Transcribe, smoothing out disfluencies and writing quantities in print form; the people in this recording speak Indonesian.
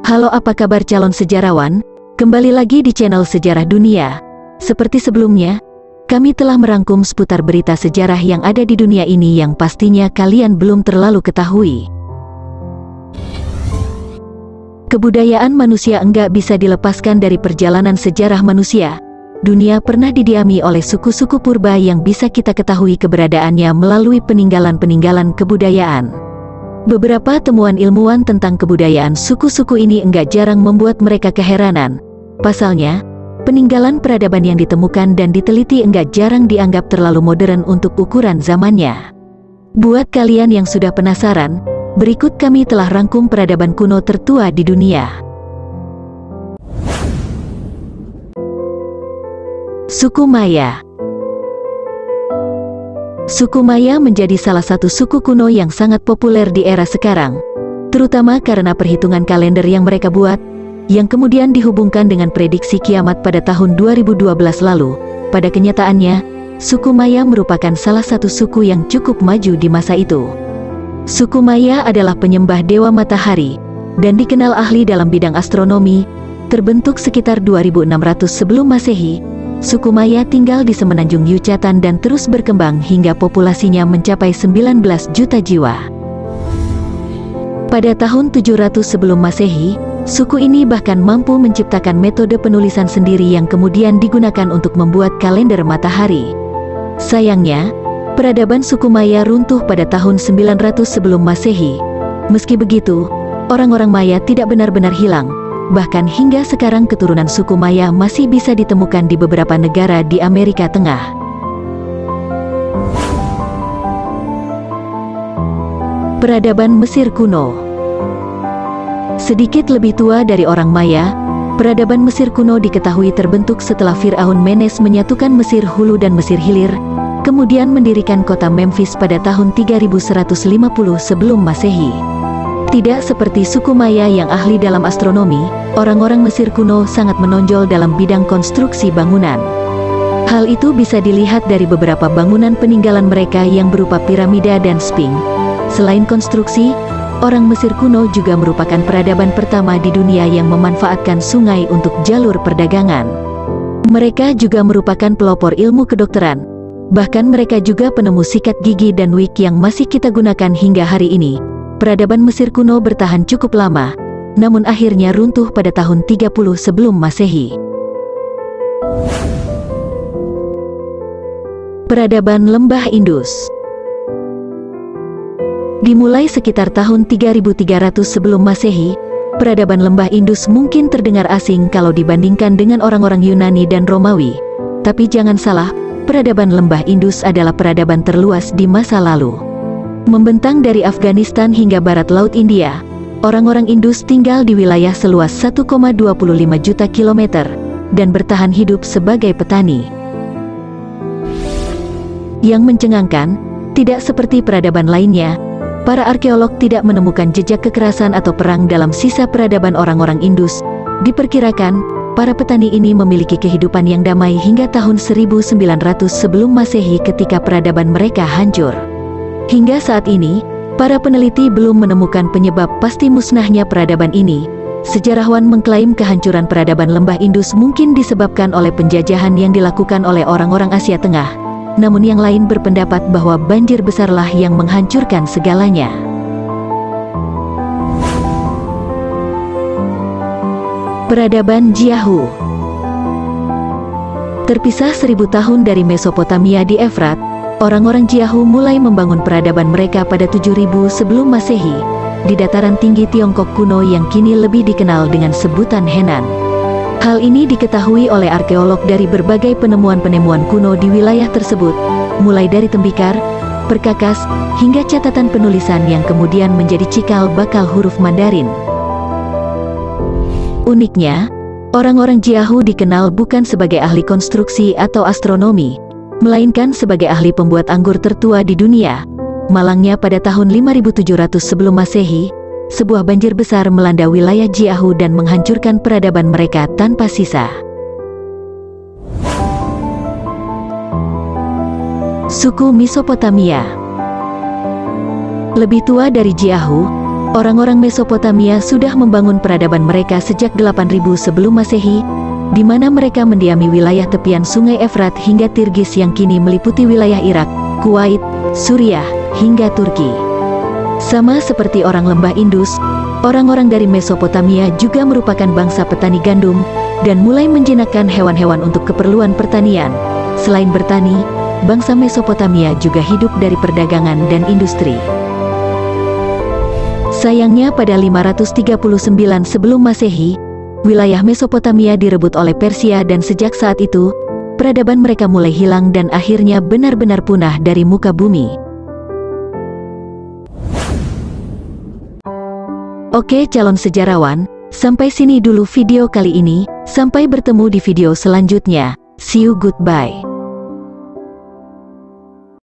Halo, apa kabar calon sejarawan? Kembali lagi di channel Sejarah Dunia. Seperti sebelumnya, kami telah merangkum seputar berita sejarah yang ada di dunia ini yang pastinya kalian belum terlalu ketahui. Kebudayaan manusia enggak bisa dilepaskan dari perjalanan sejarah manusia. Dunia pernah didiami oleh suku-suku purba yang bisa kita ketahui keberadaannya melalui peninggalan-peninggalan kebudayaan. Beberapa temuan ilmuwan tentang kebudayaan suku-suku ini enggak jarang membuat mereka keheranan. Pasalnya, peninggalan peradaban yang ditemukan dan diteliti enggak jarang dianggap terlalu modern untuk ukuran zamannya. Buat kalian yang sudah penasaran, berikut kami telah rangkum peradaban kuno tertua di dunia. Suku Maya. Suku Maya menjadi salah satu suku kuno yang sangat populer di era sekarang, terutama karena perhitungan kalender yang mereka buat, yang kemudian dihubungkan dengan prediksi kiamat pada tahun 2012 lalu. Pada kenyataannya, suku Maya merupakan salah satu suku yang cukup maju di masa itu. Suku Maya adalah penyembah dewa matahari, dan dikenal ahli dalam bidang astronomi. Terbentuk sekitar 2600 sebelum Masehi, suku Maya tinggal di semenanjung Yucatan dan terus berkembang hingga populasinya mencapai 19 juta jiwa. Pada tahun 700 sebelum Masehi, suku ini bahkan mampu menciptakan metode penulisan sendiri yang kemudian digunakan untuk membuat kalender matahari. Sayangnya, peradaban suku Maya runtuh pada tahun 900 sebelum Masehi. Meski begitu, orang-orang Maya tidak benar-benar hilang. Bahkan hingga sekarang keturunan suku Maya masih bisa ditemukan di beberapa negara di Amerika Tengah. Peradaban Mesir kuno. Sedikit lebih tua dari orang Maya, peradaban Mesir kuno diketahui terbentuk setelah Firaun Menes menyatukan Mesir Hulu dan Mesir Hilir, kemudian mendirikan kota Memphis pada tahun 3150 sebelum Masehi. Tidak seperti suku Maya yang ahli dalam astronomi, orang-orang Mesir kuno sangat menonjol dalam bidang konstruksi bangunan. Hal itu bisa dilihat dari beberapa bangunan peninggalan mereka yang berupa piramida dan sphinx. Selain konstruksi, orang Mesir kuno juga merupakan peradaban pertama di dunia yang memanfaatkan sungai untuk jalur perdagangan. Mereka juga merupakan pelopor ilmu kedokteran. Bahkan mereka juga penemu sikat gigi dan wig yang masih kita gunakan hingga hari ini. Peradaban Mesir kuno bertahan cukup lama, namun akhirnya runtuh pada tahun 30 sebelum Masehi. Peradaban Lembah Indus. Dimulai sekitar tahun 3300 sebelum Masehi, peradaban Lembah Indus mungkin terdengar asing kalau dibandingkan dengan orang-orang Yunani dan Romawi. Tapi jangan salah, peradaban Lembah Indus adalah peradaban terluas di masa lalu. Membentang dari Afghanistan hingga barat Laut India, orang-orang Indus tinggal di wilayah seluas 1,25 juta kilometer, dan bertahan hidup sebagai petani. Yang mencengangkan, tidak seperti peradaban lainnya, para arkeolog tidak menemukan jejak kekerasan atau perang dalam sisa peradaban orang-orang Indus. Diperkirakan, para petani ini memiliki kehidupan yang damai hingga tahun 1900 sebelum Masehi ketika peradaban mereka hancur. Hingga saat ini, para peneliti belum menemukan penyebab pasti musnahnya peradaban ini. Sejarawan mengklaim kehancuran peradaban Lembah Indus mungkin disebabkan oleh penjajahan yang dilakukan oleh orang-orang Asia Tengah. Namun yang lain berpendapat bahwa banjir besarlah yang menghancurkan segalanya. Peradaban Jiahu. Terpisah 1000 tahun dari Mesopotamia di Efrat, orang-orang Jiahu mulai membangun peradaban mereka pada 7000 sebelum Masehi, di dataran tinggi Tiongkok kuno yang kini lebih dikenal dengan sebutan Henan. Hal ini diketahui oleh arkeolog dari berbagai penemuan-penemuan kuno di wilayah tersebut, mulai dari tembikar, perkakas, hingga catatan penulisan yang kemudian menjadi cikal bakal huruf Mandarin. Uniknya, orang-orang Jiahu dikenal bukan sebagai ahli konstruksi atau astronomi, melainkan sebagai ahli pembuat anggur tertua di dunia. Malangnya pada tahun 5700 sebelum Masehi, sebuah banjir besar melanda wilayah Jiahu dan menghancurkan peradaban mereka tanpa sisa. Suku Mesopotamia. Lebih tua dari Jiahu, Orang-orang Mesopotamia sudah membangun peradaban mereka sejak 8000 sebelum Masehi, di mana mereka mendiami wilayah tepian Sungai Efrat hingga Tigris yang kini meliputi wilayah Irak, Kuwait, Suriah, hingga Turki. Sama seperti orang lembah Indus, orang-orang dari Mesopotamia juga merupakan bangsa petani gandum, dan mulai menjinakkan hewan-hewan untuk keperluan pertanian. Selain bertani, bangsa Mesopotamia juga hidup dari perdagangan dan industri. Sayangnya pada 539 sebelum Masehi, wilayah Mesopotamia direbut oleh Persia dan sejak saat itu, peradaban mereka mulai hilang dan akhirnya benar-benar punah dari muka bumi. Oke calon sejarawan, sampai sini dulu video kali ini, sampai bertemu di video selanjutnya. See you, goodbye.